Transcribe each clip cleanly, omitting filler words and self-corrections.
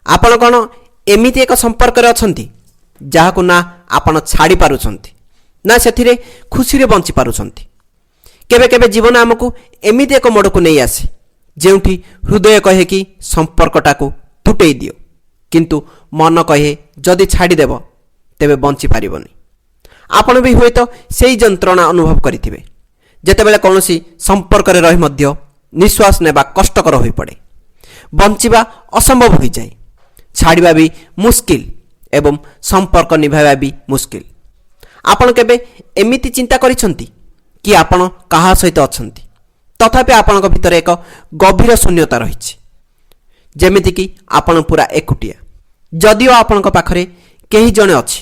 ଆପଣ କ'ଣ ଏମିତି ଏକ ସମ୍ପର୍କରେ ଅଛନ୍ତି ଯାହାକୁ ନା ଆପଣ ଛାଡ଼ି ପାରୁଛନ୍ତି ନା ସେଥିରେ ଖୁସିରେ ବଞ୍ଚି ପାରୁଛନ୍ତି? କେବେ କେବେ ଜୀବନ ଆମକୁ ଏମିତି ଏକ ମୋଡ଼କୁ ନେଇ ଆସେ ଯେଉଁଠି ହୃଦୟ କହେ କି ସମ୍ପର୍କଟାକୁ ତୁଟେଇ ଦିଅ, କିନ୍ତୁ ମନ କହେ ଯଦି ଛାଡ଼ିଦେବ ତେବେ ବଞ୍ଚିପାରିବନି। ଆପଣ ବି ହୁଏତ ସେହି ଯନ୍ତ୍ରଣା ଅନୁଭବ କରିଥିବେ ଯେତେବେଳେ କୌଣସି ସମ୍ପର୍କରେ ରହି ମଧ୍ୟ ନିଶ୍ୱାସ ନେବା କଷ୍ଟକର ହୋଇପଡ଼େ, ବଞ୍ଚିବା ଅସମ୍ଭବ ହୋଇଯାଏ, ଛାଡ଼ିବା ବି ମୁସ୍କିଲ ଏବଂ ସମ୍ପର୍କ ନିଭାଇବା ବି ମୁସ୍କିଲ। ଆପଣ କେବେ ଏମିତି ଚିନ୍ତା କରିଛନ୍ତି କି ଆପଣ କାହା ସହିତ ଅଛନ୍ତି ତଥାପି ଆପଣଙ୍କ ଭିତରେ ଏକ ଗଭୀର ଶୂନ୍ୟତା ରହିଛି, ଯେମିତିକି ଆପଣ ପୁରା ଏକୁଟିଆ, ଯଦିଓ ଆପଣଙ୍କ ପାଖରେ କେହି ଜଣେ ଅଛି?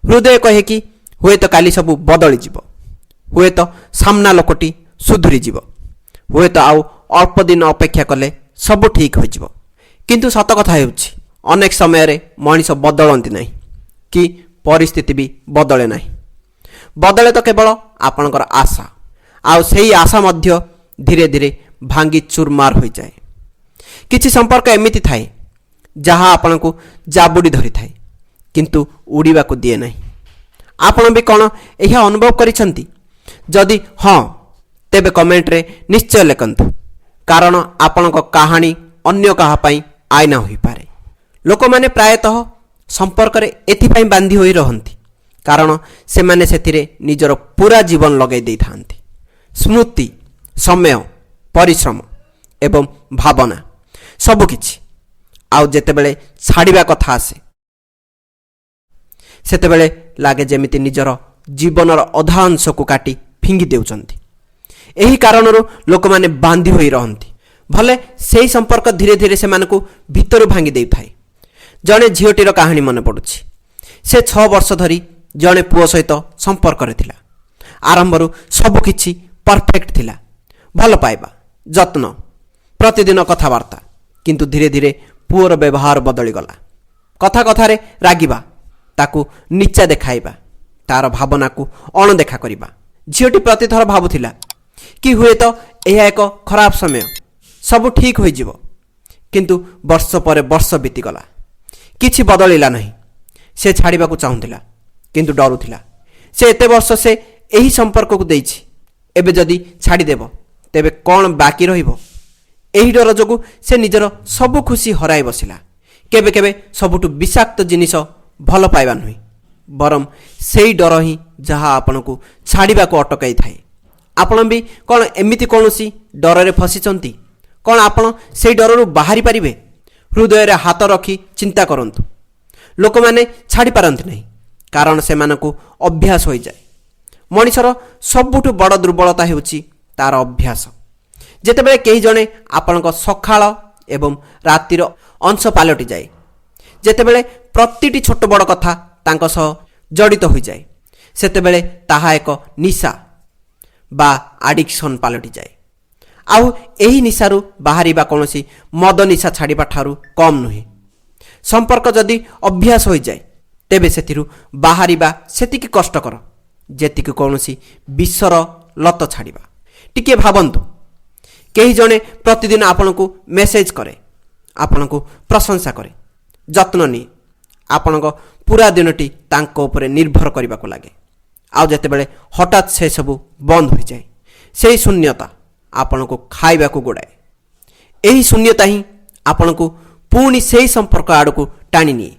ହୃଦୟ କହେ କି ହୁଏତ କାଲି ସବୁ ବଦଳିଯିବ, ହୁଏତ ସାମ୍ନା ଲୋକଟି ସୁଧୁରିଯିବ, ହୁଏତ ଆଉ ଅଳ୍ପ ଦିନ ଅପେକ୍ଷା କଲେ ସବୁ ଠିକ୍ ହୋଇଯିବ। କିନ୍ତୁ ସତ କଥା ହେଉଛି ଅନେକ ସମୟରେ ମଣିଷ ବଦଳନ୍ତି ନାହିଁ କି ପରିସ୍ଥିତି ବି ବଦଳେ ନାହିଁ। ବଦଳେ ତ କେବଳ ଆପଣଙ୍କର ଆଶା, ଆଉ ସେହି ଆଶା ମଧ୍ୟ ଧୀରେ ଧୀରେ ଭାଙ୍ଗି ଚୁରମାର ହୋଇଯାଏ। କିଛି ସମ୍ପର୍କ ଏମିତି ଥାଏ ଯାହା ଆପଣଙ୍କୁ ଜାବୁଡ଼ି ଧରିଥାଏ କିନ୍ତୁ ଉଡ଼ିବାକୁ ଦିଏ ନାହିଁ। ଆପଣ ବି କ'ଣ ଏହା ଅନୁଭବ କରିଛନ୍ତି? ଯଦି ହଁ, ତେବେ କମେଣ୍ଟରେ ନିଶ୍ଚୟ ଲେଖନ୍ତୁ, କାରଣ ଆପଣଙ୍କ କାହାଣୀ ଅନ୍ୟ କାହା ପାଇଁ ଆଇନା ହୋଇପାରେ। ଲୋକମାନେ ପ୍ରାୟତଃ ସମ୍ପର୍କରେ ଏଥିପାଇଁ ବାନ୍ଧି ହୋଇ ରହନ୍ତି କାରଣ ସେମାନେ ସେଥିରେ ନିଜର ପୁରା ଜୀବନ ଲଗାଇ ଦେଇଥାନ୍ତି। ସ୍ମୃତି, ସମୟ, ପରିଶ୍ରମ ଏବଂ ଭାବନା ସବୁକିଛି। ଆଉ ଯେତେବେଳେ ଛାଡ଼ିବା କଥା ଆସେ ସେତେବେଳେ ଲାଗେ ଯେମିତି ନିଜର ଜୀବନର ଅଧା ଅଂଶକୁ କାଟି ଫିଙ୍ଗି ଦେଉଛନ୍ତି। ଏହି କାରଣରୁ ଲୋକମାନେ ବାନ୍ଧି ହୋଇ ରହନ୍ତି। ଭଲେ ସେହି ସମ୍ପର୍କ ଧୀରେ ଧୀରେ ସେମାନଙ୍କୁ ଭିତରୁ ଭାଙ୍ଗି ଦେଉଥାଏ। ଜଣେ ଝିଅଟିର କାହାଣୀ ମନେ ପଡ଼ୁଛି। ସେ 6 ବର୍ଷ ଧରି ଜଣେ ପୁଅ ସହିତ ସମ୍ପର୍କରେ ଥିଲା। ଆରମ୍ଭରୁ ସବୁକିଛି ପରଫେକ୍ଟ ଥିଲା, ଭଲ ପାଇବା, ଯତ୍ନ, ପ୍ରତିଦିନ କଥାବାର୍ତ୍ତା। କିନ୍ତୁ ଧୀରେ ଧୀରେ ପୁଅର ବ୍ୟବହାର ବଦଳିଗଲା। କଥା କଥାରେ ରାଗିବା, ତାକୁ ନିଚା ଦେଖାଇବା, ତାର ଭାବନାକୁ ଅଣଦେଖା କରିବା। ଝିଅଟି ପ୍ରତିଥର ଭାବୁଥିଲା କି ହୁଏତ ଏହା ଏକ ଖରାପ ସମୟ, ସବୁ ଠିକ୍ ହୋଇଯିବ। କିନ୍ତୁ ବର୍ଷ ପରେ ବର୍ଷ ବିତିଗଲା, କିଛି ବଦଳିଲା ନାହିଁ। ସେ ଛାଡ଼ିବାକୁ ଚାହୁଁଥିଲା କିନ୍ତୁ ଡରୁଥିଲା। ସେ ଏତେ ବର୍ଷ ସେ ଏହି ସମ୍ପର୍କକୁ ଦେଇଛି, ଏବେ ଯଦି ଛାଡ଼ିଦେବ ତେବେ କ'ଣ ବାକି ରହିବ? ଏହି ଡର ଯୋଗୁଁ ସେ ନିଜର ସବୁ ଖୁସି ହରାଇ ବସିଲା। କେବେ କେବେ ସବୁଠୁ ବିଷାକ୍ତ ଜିନିଷ ଭଲ ପାଇବା ନୁହେଁ, ବରଂ ସେହି ଡର ହିଁ ଯାହା ଆପଣଙ୍କୁ ଛାଡ଼ିବାକୁ ଅଟକାଇଥାଏ। ଆପଣ ବି କ'ଣ ଏମିତି କୌଣସି ଡରରେ ଫସିଛନ୍ତି? କ'ଣ ଆପଣ ସେହି ଡରରୁ ବାହାରି ପାରିବେ? ହୃଦୟରେ ହାତ ରଖି ଚିନ୍ତା କରନ୍ତୁ। ଲୋକମାନେ ଛାଡ଼ିପାରନ୍ତି ନାହିଁ କାରଣ ସେମାନଙ୍କୁ ଅଭ୍ୟାସ ହୋଇଯାଏ। ମଣିଷର ସବୁଠୁ ବଡ଼ ଦୁର୍ବଳତା ହେଉଛି ତା'ର ଅଭ୍ୟାସ। ଯେତେବେଳେ କେହି ଜଣେ ଆପଣଙ୍କ ସକାଳ ଏବଂ ରାତିର ଅଂଶ ପାଲଟିଯାଏ, ଯେତେବେଳେ ପ୍ରତିଟି ଛୋଟ ବଡ଼ କଥା ତାଙ୍କ ସହ ଜଡ଼ିତ ହୋଇଯାଏ, ସେତେବେଳେ ତାହା ଏକ ନିଶା ବା ଆଡ଼ିକ୍ସନ୍ ପାଲଟିଯାଏ। ଆଉ ଏହି ନିଶାରୁ ବାହାରିବା କୌଣସି ମଦ ନିଶା ଛାଡ଼ିବା ଠାରୁ କମ୍ ନୁହେଁ। ସମ୍ପର୍କ ଯଦି ଅଭ୍ୟାସ ହୋଇଯାଏ ତେବେ ସେଥିରୁ ବାହାରିବା ସେତିକି କଷ୍ଟକର ଯେତିକି କୌଣସି ବିଷର ଲତ ଛାଡ଼ିବା। ଟିକିଏ ଭାବନ୍ତୁ, କେହି ଜଣେ ପ୍ରତିଦିନ ଆପଣଙ୍କୁ ମେସେଜ କରେ, ଆପଣଙ୍କୁ ପ୍ରଶଂସା କରେ, ଯତ୍ନ ନିଏ। ଆପଣଙ୍କ ପୁରା ଦିନଟି ତାଙ୍କ ଉପରେ ନିର୍ଭର କରିବାକୁ ଲାଗେ। ଆଉ ଯେତେବେଳେ ହଠାତ୍ ସେସବୁ ବନ୍ଦ ହୋଇଯାଏ, ସେହି ଶୂନ୍ୟତା ଆପଣଙ୍କୁ ଖାଇବାକୁ ଗୋଡ଼ାଏ। ଏହି ଶୂନ୍ୟତା ହିଁ ଆପଣଙ୍କୁ ପୁଣି ସେହି ସମ୍ପର୍କ ଆଡ଼କୁ ଟାଣି ନିଏ।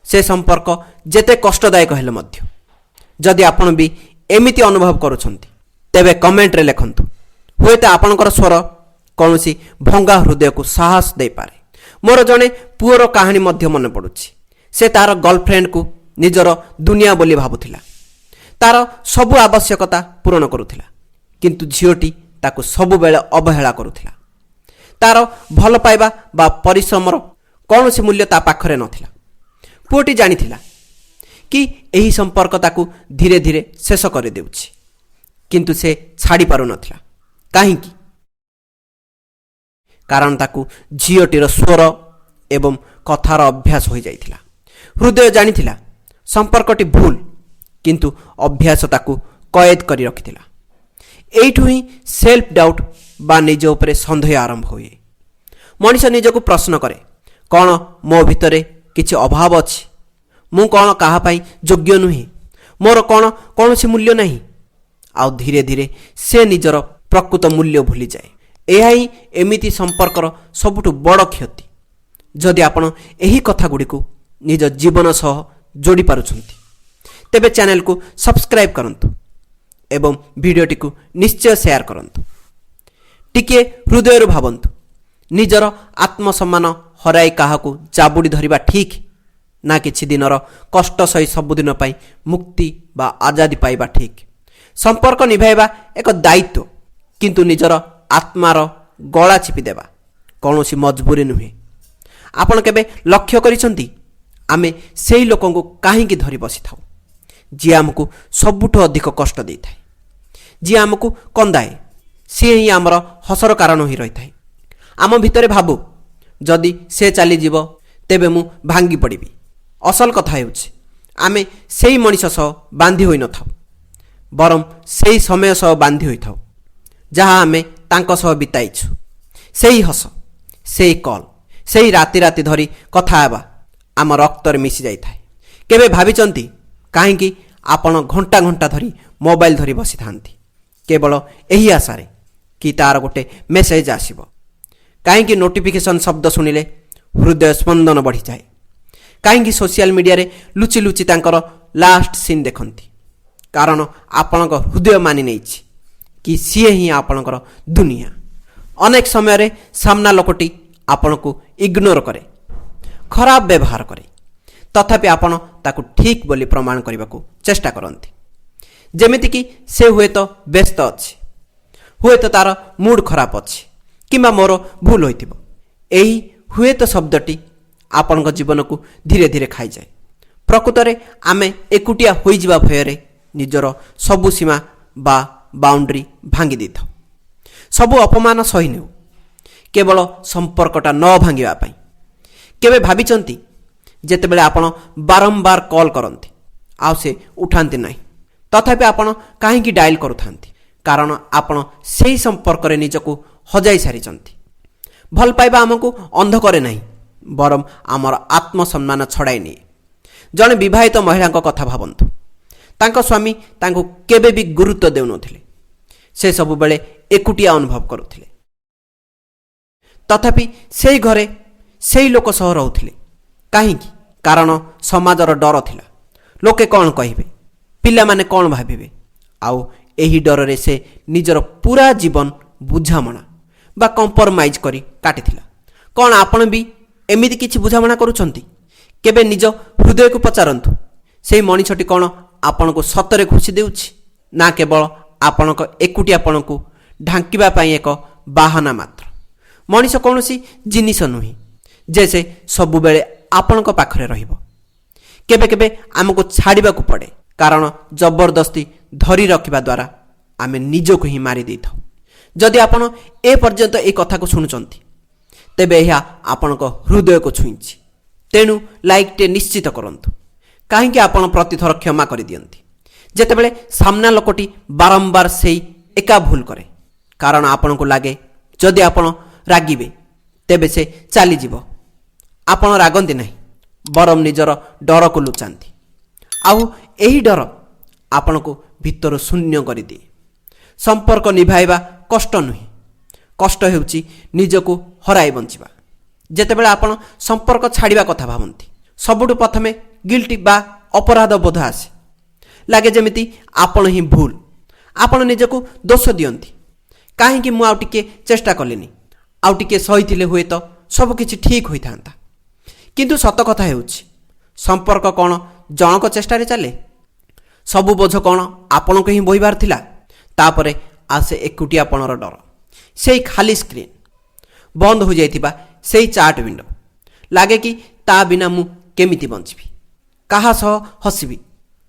ସେ ସମ୍ପର୍କ ଯେତେ କଷ୍ଟଦାୟକ ହେଲେ ମଧ୍ୟ। ଯଦି ଆପଣ ବି ଏମିତି ଅନୁଭବ କରୁଛନ୍ତି ତେବେ କମେଣ୍ଟରେ ଲେଖନ୍ତୁ। ହୁଏତ ଆପଣଙ୍କର ସ୍ୱର କୌଣସି ଭଙ୍ଗା ହୃଦୟକୁ ସାହସ ଦେଇପାରେ। ମୋର ଜଣେ ପୁଅର କାହାଣୀ ମଧ୍ୟ ମନେ ପଡ଼ୁଛି। ସେ ତା'ର ଗର୍ଲଫ୍ରେଣ୍ଡକୁ ନିଜର ଦୁନିଆ ବୋଲି ଭାବୁଥିଲା, ତା'ର ସବୁ ଆବଶ୍ୟକତା ପୂରଣ କରୁଥିଲା, କିନ୍ତୁ ଝିଅଟି ତାକୁ ସବୁବେଳେ ଅବହେଳା କରୁଥିଲା। ତା'ର ଭଲ ପାଇବା ବା ପରିଶ୍ରମର କୌଣସି ମୂଲ୍ୟ ତା ପାଖରେ ନଥିଲା। ପୁଅଟି ଜାଣିଥିଲା କି ଏହି ସମ୍ପର୍କ ତାକୁ ଧୀରେ ଧୀରେ ଶେଷ କରିଦେଉଛି, କିନ୍ତୁ ସେ ଛାଡ଼ି ପାରୁନଥିଲା। କାହିଁକି? କାରଣ ତାକୁ ଝିଅଟିର ସ୍ୱର ଏବଂ କଥାର ଅଭ୍ୟାସ ହୋଇଯାଇଥିଲା। ହୃଦୟ ଜାଣିଥିଲା ସମ୍ପର୍କଟି ଭୁଲ, କିନ୍ତୁ ଅଭ୍ୟାସ ତାକୁ କଏଦ କରି ରଖିଥିଲା। ଏଇଠୁ ହିଁ ସେଲ୍ଫ ଡାଉଟ୍ ବା ନିଜ ଉପରେ ସନ୍ଦେହ ଆରମ୍ଭ ହୁଏ। ମଣିଷ ନିଜକୁ ପ୍ରଶ୍ନ କରେ, କ'ଣ ମୋ ଭିତରେ କିଛି ଅଭାବ ଅଛି? ମୁଁ କ'ଣ କାହା ପାଇଁ ଯୋଗ୍ୟ ନୁହେଁ? ମୋର କ'ଣ କୌଣସି ମୂଲ୍ୟ ନାହିଁ? ଆଉ ଧୀରେ ଧୀରେ ସେ ନିଜର ପ୍ରକୃତ ମୂଲ୍ୟ ଭୁଲିଯାଏ। ଏହା ହିଁ ଏମିତି ସମ୍ପର୍କର ସବୁଠୁ ବଡ଼ କ୍ଷତି। ଯଦି ଆପଣ ଏହି କଥାଗୁଡ଼ିକୁ ନିଜ ଜୀବନ ସହ ଯୋଡ଼ି ପାରୁଛନ୍ତି, ତେବେ ଚ୍ୟାନେଲକୁ ସବସ୍କ୍ରାଇବ୍ କରନ୍ତୁ ଏବଂ ଭିଡ଼ିଓଟିକୁ ନିଶ୍ଚୟ ସେୟାର କରନ୍ତୁ। ଟିକିଏ ହୃଦୟରୁ ଭାବନ୍ତୁ, ନିଜର ଆତ୍ମସମ୍ମାନ ହରାଇ କାହାକୁ ଜାବୁଡ଼ି ଧରିବା ଠିକ୍, ନା କିଛି ଦିନର କଷ୍ଟ ସହି ସବୁଦିନ ପାଇଁ ମୁକ୍ତି ବା ଆଜାଦି ପାଇବା ଠିକ୍? ସମ୍ପର୍କ ନିଭାଇବା ଏକ ଦାୟିତ୍ୱ, କିନ୍ତୁ ନିଜର ଆତ୍ମାର ଗଳା ଚିପିଦେବା କୌଣସି ମଜବୁରି ନୁହେଁ। ଆପଣ କେବେ ଲକ୍ଷ୍ୟ କରିଛନ୍ତି, ଆମେ ସେହି ଲୋକଙ୍କୁ କାହିଁକି ଧରି ବସିଥାଉ ଯିଏ ଆମକୁ ସବୁଠୁ ଅଧିକ କଷ୍ଟ ଦେଇଥାଏ, ଯିଏ ଆମକୁ କନ୍ଦାଏ? ସିଏ ହିଁ ଆମର ହସର କାରଣ ହୋଇ ରହିଥାଏ। ଆମ ଭିତରେ ଭାବୁ, ଯଦି ସେ ଚାଲିଯିବ ତେବେ ମୁଁ ଭାଙ୍ଗି ପଡ଼ିବି। ଅସଲ କଥା ହେଉଛି, ଆମେ ସେହି ମଣିଷ ସହ ବାନ୍ଧି ହୋଇନଥାଉ, ବରଂ ସେହି ସମୟ ସହ ବାନ୍ଧି ହୋଇଥାଉ ଯାହା ଆମେ ତାଙ୍କ ସହ ବିତାଇଛୁ। ସେହି ହସ, ସେହି କଲ୍, ସେହି ରାତି ରାତି ଧରି କଥା ହେବା ଆମ ରକ୍ତରେ ମିଶି ଯାଇଥାଏ। କେବେ ଭାବିଛନ୍ତି କାହିଁକି ଆପଣ ଘଣ୍ଟା ଘଣ୍ଟା ଧରି ମୋବାଇଲ ଧରି ବସିଥାନ୍ତି, କେବଳ ଏହି ଆଶାରେ କି ତା'ର ଗୋଟେ ମେସେଜ ଆସିବ? କାହିଁକି ନୋଟିଫିକେସନ୍ ଶବ୍ଦ ଶୁଣିଲେ ହୃଦୟ ସ୍ପନ୍ଦନ ବଢ଼ିଯାଏ? କାହିଁକି ସୋସିଆଲ ମିଡ଼ିଆରେ ଲୁଚି ଲୁଚି ତାଙ୍କର ଲାଷ୍ଟ ସିନ୍ ଦେଖନ୍ତି? କାରଣ ଆପଣଙ୍କ ହୃଦୟ ମାନି ନେଇଛି କି ସିଏ ହିଁ ଆପଣଙ୍କର ଦୁନିଆ। ଅନେକ ସମୟରେ ସାମ୍ନା ଲୋକଟି ଆପଣଙ୍କୁ ଇଗ୍ନୋର କରେ, ଖରାପ ବ୍ୟବହାର କରେ, ତଥାପି ଆପଣ ତାକୁ ଠିକ୍ ବୋଲି ପ୍ରମାଣ କରିବାକୁ ଚେଷ୍ଟା କରନ୍ତି, ଯେମିତିକି ସେ ହୁଏତ ବ୍ୟସ୍ତ ଅଛି, ହୁଏତ ତା'ର ମୁଡ୍ ଖରାପ ଅଛି, କିମ୍ବା ମୋର ଭୁଲ ହୋଇଥିବ। ଏହି ହୁଏତ ଶବ୍ଦଟି ଆପଣଙ୍କ ଜୀବନକୁ ଧୀରେ ଧୀରେ ଖାଇଯାଏ। ପ୍ରକୃତରେ ଆମେ ଏକୁଟିଆ ହୋଇଯିବା ଭୟରେ ନିଜର ସବୁ ସୀମା ବା ବାଉଣ୍ଡ୍ରି ଭାଙ୍ଗି ଦେଇଥାଉ। ସବୁ ଅପମାନ ସହି ନେଉ କେବଳ ସମ୍ପର୍କଟା ନ ଭାଙ୍ଗିବା ପାଇଁ। କେବେ ଭାବିଛନ୍ତି, ଯେତେବେଳେ ଆପଣ ବାରମ୍ବାର କଲ୍ କରନ୍ତି ଆଉ ସେ ଉଠାନ୍ତି ନାହିଁ, ତଥାପି ଆପଣ କାହିଁକି ଡାଏଲ୍ କରୁଥାନ୍ତି? କାରଣ ଆପଣ ସେହି ସମ୍ପର୍କରେ ନିଜକୁ ହଜାଇ ସାରିଛନ୍ତି। ଭଲ ପାଇବା ଆମକୁ ଅନ୍ଧ କରେ ନାହିଁ, ବରଂ ଆମର ଆତ୍ମସମ୍ମାନ ଛଡ଼ାଇ ନିଏ। ଜଣେ ବିବାହିତ ମହିଳାଙ୍କ କଥା ଭାବନ୍ତୁ। ତାଙ୍କ ସ୍ୱାମୀ ତାଙ୍କୁ କେବେ ବି ଗୁରୁତ୍ୱ ଦେଉନଥିଲେ। ସେ ସବୁବେଳେ ଏକୁଟିଆ ଅନୁଭବ କରୁଥିଲେ, ତଥାପି ସେହି ଘରେ ସେହି ଲୋକ ସହ ରହୁଥିଲେ। କାହିଁକି? କାରଣ ସମାଜର ଡର ଥିଲା। ଲୋକେ କ'ଣ କହିବେ, ପିଲାମାନେ କ'ଣ ଭାବିବେ? ଆଉ ଏହି ଡରରେ ସେ ନିଜର ପୁରା ଜୀବନ ବୁଝାମଣା ବା କମ୍ପ୍ରମାଇଜ୍ କରି କାଟିଥିଲା। କ'ଣ ଆପଣ ବି ଏମିତି କିଛି ବୁଝାମଣା କରୁଛନ୍ତି? କେବେ ନିଜ ହୃଦୟକୁ ପଚାରନ୍ତୁ, ସେହି ମଣିଷଟି କ'ଣ ଆପଣଙ୍କୁ ସତରେ ଖୁସି ଦେଉଛି, ନା କେବଳ ଆପଣଙ୍କ ଏକୁଟିଆପଣକୁ ଢାଙ୍କିବା ପାଇଁ ଏକ ବାହାନା ମାତ୍ର? ମଣିଷ କୌଣସି ଜିନିଷ ନୁହେଁ ଯେ ସେ ସବୁବେଳେ ଆପଣଙ୍କ ପାଖରେ ରହିବ। କେବେ କେବେ ଆମକୁ ଛାଡ଼ିବାକୁ ପଡ଼େ, କାରଣ ଜବରଦସ୍ତି ଧରି ରଖିବା ଦ୍ୱାରା ଆମେ ନିଜକୁ ହିଁ ମାରି ଦେଇଥାଉ। ଯଦି ଆପଣ ଏ ପର୍ଯ୍ୟନ୍ତ ଏହି କଥାକୁ ଶୁଣୁଛନ୍ତି, ତେବେ ଏହା ଆପଣଙ୍କ ହୃଦୟକୁ ଛୁଇଁଛି। ତେଣୁ ଲାଇକ୍ଟେ ନିଶ୍ଚିତ କରନ୍ତୁ। କାହିଁକି ଆପଣ ପ୍ରତିଥର କ୍ଷମା କରିଦିଅନ୍ତି ଯେତେବେଳେ ସାମ୍ନା ଲୋକଟି ବାରମ୍ବାର ସେଇ ଏକା ଭୁଲ କରେ? କାରଣ ଆପଣଙ୍କୁ ଲାଗେ, ଯଦି ଆପଣ ରାଗିବେ ତେବେ ସେ ଚାଲିଯିବ। ଆପଣ ରାଗନ୍ତି ନାହିଁ, ବରଂ ନିଜର ଡରକୁ ଲୁଚାନ୍ତି। ଆଉ ଏହି ଡର ଆପଣଙ୍କୁ ଭିତରୁ ଶୂନ୍ୟ କରିଦିଏ। ସମ୍ପର୍କ ନିଭାଇବା କଷ୍ଟ ନୁହେଁ, କଷ୍ଟ ହେଉଛି ନିଜକୁ ହରାଇ ବଞ୍ଚିବା। ଯେତେବେଳେ ଆପଣ ସମ୍ପର୍କ ଛାଡ଼ିବା କଥା ଭାବନ୍ତି, ସବୁଠୁ ପ୍ରଥମେ ଗିଲ୍ଟି ବା ଅପରାଧ ବୋଧ ଆସେ। ଲାଗେ ଯେମିତି ଆପଣ ହିଁ ଭୁଲ। ଆପଣ ନିଜକୁ ଦୋଷ ଦିଅନ୍ତି, କାହିଁକି ମୁଁ ଆଉ ଟିକିଏ ଚେଷ୍ଟା କଲିନି, ଆଉ ଟିକିଏ ସହିଥିଲେ ହୁଏତ ସବୁକିଛି ଠିକ୍ ହୋଇଥାନ୍ତା। କିନ୍ତୁ ସତ କଥା ହେଉଛି, ସମ୍ପର୍କ କ'ଣ ଜଣକ ଚେଷ୍ଟାରେ ଚାଲେ? ସବୁ ବୋଝ କ'ଣ ଆପଣଙ୍କୁ ହିଁ ବୋହିବାର ଥିଲା? ତାପରେ ଆସେ ଏକୁଟିଆପଣର ଡର, ସେଇ ଖାଲି ସ୍କ୍ରିନ୍, ବନ୍ଦ ହୋଇଯାଇଥିବା ସେଇ ଚାଟ୍ ୱିଣ୍ଡୋ। ଲାଗେ କି ତା ବିନା ମୁଁ କେମିତି ବଞ୍ଚିବି? କାହା ସହ ହସିବି,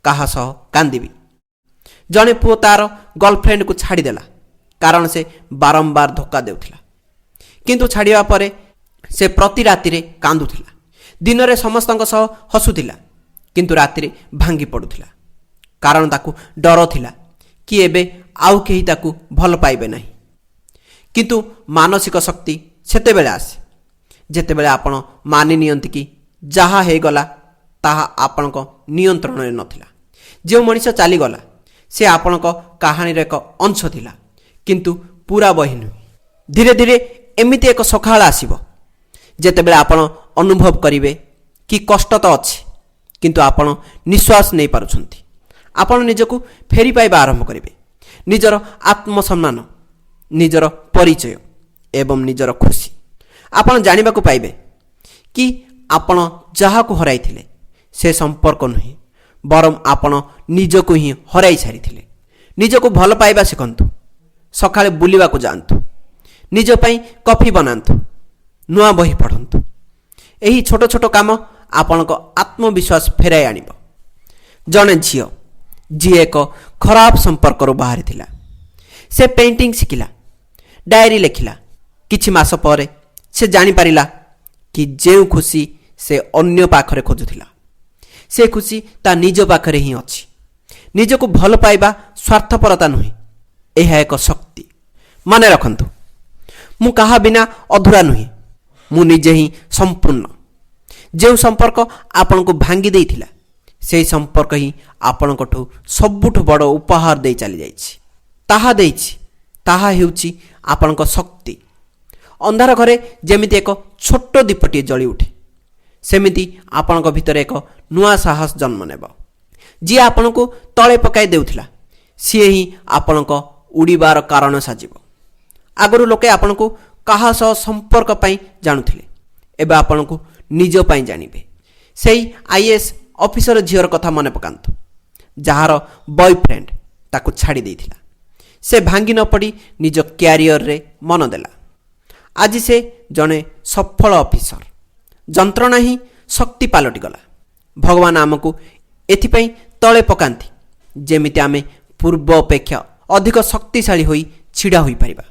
କାହା ସହ କାନ୍ଦିବି? ଜଣେ ପୁଅ ତା'ର ଗର୍ଲଫ୍ରେଣ୍ଡକୁ ଛାଡ଼ିଦେଲା କାରଣ ସେ ବାରମ୍ବାର ଧୋକା ଦେଉଥିଲା। କିନ୍ତୁ ଛାଡ଼ିବା ପରେ ସେ ପ୍ରତି ରାତିରେ କାନ୍ଦୁଥିଲା। ଦିନରେ ସମସ୍ତଙ୍କ ସହ ହସୁଥିଲା, କିନ୍ତୁ ରାତିରେ ଭାଙ୍ଗି ପଡ଼ୁଥିଲା। କାରଣ ତାକୁ ଡର ଥିଲା କି ଏବେ ଆଉ କେହି ତାକୁ ଭଲ ପାଇବେ ନାହିଁ। କିନ୍ତୁ ମାନସିକ ଶକ୍ତି ସେତେବେଳେ ଆସେ ଯେତେବେଳେ ଆପଣ ମାନି ନିଅନ୍ତି କି ଯାହା ହୋଇଗଲା ତାହା ଆପଣଙ୍କ ନିୟନ୍ତ୍ରଣରେ ନଥିଲା। ଯେଉଁ ମଣିଷ ଚାଲିଗଲା ସେ ଆପଣଙ୍କ କାହାଣୀର ଏକ ଅଂଶ ଥିଲା, କିନ୍ତୁ ପୁରା ବହି ନୁହେଁ। ଧୀରେ ଧୀରେ ଏମିତି ଏକ ସକାଳ ଆସିବ ଯେତେବେଳେ ଆପଣ ଅନୁଭବ କରିବେ କି କଷ୍ଟ ତ ଅଛି, କିନ୍ତୁ ଆପଣ ନିଶ୍ୱାସ ନେଇପାରୁଛନ୍ତି। ଆପଣ ନିଜକୁ ଫେରି ପାଇବା ଆରମ୍ଭ କରିବେ। ନିଜର ଆତ୍ମସମ୍ମାନ, ନିଜର ପରିଚୟ ଏବଂ ନିଜର ଖୁସି। ଆପଣ ଜାଣିବାକୁ ପାଇବେ କି ଆପଣ ଯାହାକୁ ହରାଇଥିଲେ ସେ ସମ୍ପର୍କ ନୁହେଁ, ବରଂ ଆପଣ ନିଜକୁ ହିଁ ହରାଇ ସାରିଥିଲେ। ନିଜକୁ ଭଲ ପାଇବା ଶିଖନ୍ତୁ। ସକାଳେ ବୁଲିବାକୁ ଯାଆନ୍ତୁ। ନିଜ ପାଇଁ କଫି ବନାନ୍ତୁ। ନୂଆ ବହି ପଢ଼ନ୍ତୁ। ଏହି ଛୋଟ ଛୋଟ କାମ ଆପଣଙ୍କ ଆତ୍ମବିଶ୍ୱାସ ଫେରାଇ ଆଣିବ। ଜଣେ ଝିଅ ଯିଏ ଏକ ଖରାପ ସମ୍ପର୍କରୁ ବାହାରିଥିଲା, ସେ ପେଣ୍ଟିଂ ଶିଖିଲା, ଡାଏରୀ ଲେଖିଲା। କିଛି ମାସ ପରେ ସେ ଜାଣିପାରିଲା କି ଯେଉଁ ଖୁସି ସେ ଅନ୍ୟ ପାଖରେ ଖୋଜୁଥିଲା, ସେ ଖୁସି ତା ନିଜ ପାଖରେ ହିଁ ଅଛି। ନିଜକୁ ଭଲ ପାଇବା ସ୍ୱାର୍ଥପରତା ନୁହେଁ, ଏହା ଏକ ଶକ୍ତି। ମନେ ରଖନ୍ତୁ, ମୁଁ କାହା ବିନା ଅଧୁରା ନୁହେଁ, ମୁଁ ନିଜେ ହିଁ ସମ୍ପୂର୍ଣ୍ଣ। ଯେଉଁ ସମ୍ପର୍କ ଆପଣଙ୍କୁ ଭାଙ୍ଗି ଦେଇଥିଲା ସେହି ସମ୍ପର୍କ ହିଁ ଆପଣଙ୍କଠୁ ସବୁଠୁ ବଡ଼ ଉପହାର ଦେଇ ଚାଲିଯାଇଛି। ତାହା ହେଉଛି ଆପଣଙ୍କ ଶକ୍ତି। ଅନ୍ଧାର ଘରେ ଯେମିତି ଏକ ଛୋଟ ଦୀପଟିଏ ଜଳି ଉଠେ, ସେମିତି ଆପଣଙ୍କ ଭିତରେ ଏକ ନୂଆ ସାହସ ଜନ୍ମ ନେବ। ଯିଏ ଆପଣଙ୍କୁ ତଳେ ପକାଇ ଦେଉଥିଲା ସିଏ ହିଁ ଆପଣଙ୍କ ଉଡ଼ିବାର କାରଣ ସାଜିବ। ଆଗରୁ ଲୋକେ ଆପଣଙ୍କୁ କାହା ସହ ସମ୍ପର୍କ ପାଇଁ ଜାଣୁଥିଲେ, ଏବେ ଆପଣଙ୍କୁ ନିଜ ପାଇଁ ଜାଣିବେ। ସେଇ IAS ଅଫିସର ଝିଅର କଥା ମନେ ପକାନ୍ତୁ, ଯାହାର ବୟଫ୍ରେଣ୍ଡ ତାକୁ ଛାଡ଼ି ଦେଇଥିଲା। ସେ ଭାଙ୍ଗି ନ ପଡ଼ି ନିଜ କ୍ୟାରିୟରରେ ମନ ଦେଲା। ଆଜି ସେ ଜଣେ ସଫଳ ଅଫିସର। ଯନ୍ତ୍ରଣା ହିଁ ଶକ୍ତି ପାଲଟିଗଲା। ଭଗବାନ ଆମକୁ ଏଥିପାଇଁ ତଳେ ପକାନ୍ତି ଯେମିତି ଆମେ ପୂର୍ବ ଅପେକ୍ଷା ଅଧିକ ଶକ୍ତିଶାଳୀ ହୋଇ ଛିଡ଼ା ହୋଇପାରିବା।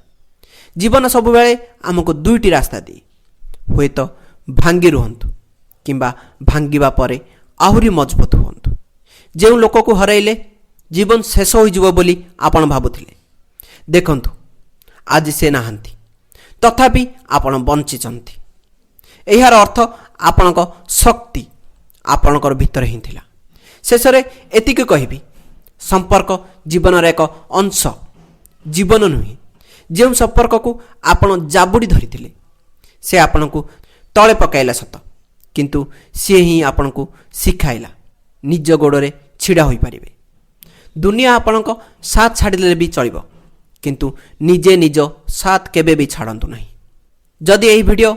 ଜୀବନ ସବୁବେଳେ ଆମକୁ ଦୁଇଟି ରାସ୍ତା ଦିଏ। ହୁଏତ ଭାଙ୍ଗି ରୁହନ୍ତୁ କିମ୍ବା ଭାଙ୍ଗିବା ପରେ ଆହୁରି ମଜବୁତ ହୁଅନ୍ତୁ। ଯେଉଁ ଲୋକକୁ ହରାଇଲେ ଜୀବନ ଶେଷ ହୋଇଯିବ ବୋଲି ଆପଣ ଭାବୁଥିଲେ, ଦେଖନ୍ତୁ ଆଜି ସେ ନାହାନ୍ତି, ତଥାପି ଆପଣ ବଞ୍ଚିଛନ୍ତି। ଏହାର ଅର୍ଥ ଆପଣଙ୍କ ଶକ୍ତି ଆପଣଙ୍କର ଭିତରେ ହିଁ ଥିଲା। ଶେଷରେ ଏତିକି କହିବି, ସମ୍ପର୍କ ଜୀବନର ଏକ ଅଂଶ, ଜୀବନ ନୁହେଁ। ଯେଉଁ ସମ୍ପର୍କକୁ ଆପଣ ଜାବୁଡ଼ି ଧରିଥିଲେ ସେ ଆପଣଙ୍କୁ ତଳେ ପକାଇଲା ସତ, କିନ୍ତୁ ସିଏ ହିଁ ଆପଣଙ୍କୁ ଶିଖାଇଲା ନିଜ ଗୋଡ଼ରେ ଛିଡ଼ା ହୋଇପାରିବେ। ଦୁନିଆ ଆପଣଙ୍କ ସାଥ ଛାଡ଼ିଦେଲେ ବି ଚଳିବ, କିନ୍ତୁ ନିଜେ ନିଜ ସାଥ କେବେ ବି ଛାଡ଼ନ୍ତୁ ନାହିଁ। ଯଦି ଏହି ଭିଡ଼ିଓ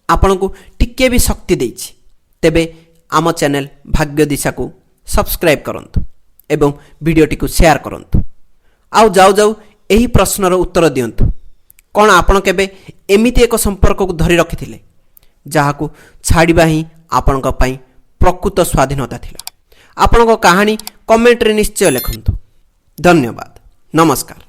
ଆପଣଙ୍କୁ ଟିକିଏ ବି ଶକ୍ତି ଦେଇଛି, ତେବେ ଆମ ଚ୍ୟାନେଲ ଭାଗ୍ୟ ଦିଶାକୁ ସବସ୍କ୍ରାଇବ୍ କରନ୍ତୁ ଏବଂ ଭିଡ଼ିଓଟିକୁ ସେୟାର କରନ୍ତୁ। ଆଉ ଯାଉ ଯାଉ ଏହି ପ୍ରଶ୍ନର ଉତ୍ତର ଦିଅନ୍ତୁ, କ'ଣ ଆପଣ କେବେ ଏମିତି ଏକ ସମ୍ପର୍କକୁ ଧରି ରଖିଥିଲେ ଯାହାକୁ ଛାଡ଼ିବା ହିଁ ଆପଣଙ୍କ ପାଇଁ ପ୍ରକୃତ ସ୍ୱାଧୀନତା ଥିଲା? ଆପଣଙ୍କ କାହାଣୀ କମେଣ୍ଟରେ ନିଶ୍ଚୟ ଲେଖନ୍ତୁ। ଧନ୍ୟବାଦ। ନମସ୍କାର।